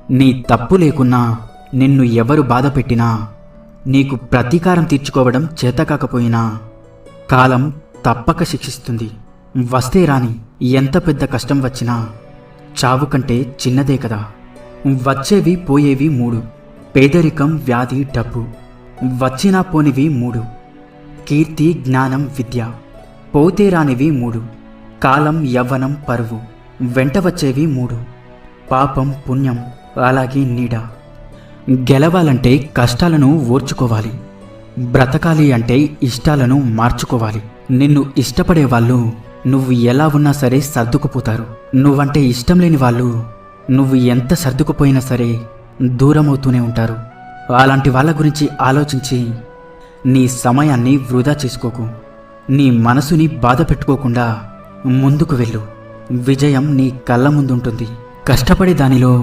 నీ తప్పు లేకున్నా నిన్ను ఎవరు బాధ పెట్టినా, నీకు ప్రతీకారం తీర్చుకోవడం చేతకాకపోయినా కాలం తప్పక శిక్షిస్తుంది. వస్తే రాని ఎంత పెద్ద కష్టం వచ్చినా చావు కంటే చిన్నదే కదా. వచ్చేవి పోయేవి మూడు: పేదరికం, వ్యాధి, డబ్బు. వచ్చినా పోనివి మూడు: కీర్తి, జ్ఞానం, విద్య. పోతే రానివి మూడు: కాలం, యవ్వనం, పరువు. వెంట వచ్చేవి మూడు: పాపం, పుణ్యం, అలాగే నీడ. గెలవాలంటే కష్టాలను ఓర్చుకోవాలి, బ్రతకాలి అంటే ఇష్టాలను మార్చుకోవాలి. నిన్ను ఇష్టపడే వాళ్ళు నువ్వు ఎలా ఉన్నా సరే సర్దుకుపోతారు. నువ్వంటే ఇష్టం లేని వాళ్ళు నువ్వు ఎంత సర్దుకుపోయినా సరే దూరమవుతూనే ఉంటారు. అలాంటి వాళ్ళ గురించి ఆలోచించి నీ సమయాన్ని వృధా చేసుకోకు. నీ మనసుని బాధ పెట్టుకోకుండా ముందుకు వెళ్ళు. విజయం నీ కళ్ళ ముందుంటుంది. కష్టపడే దానిలో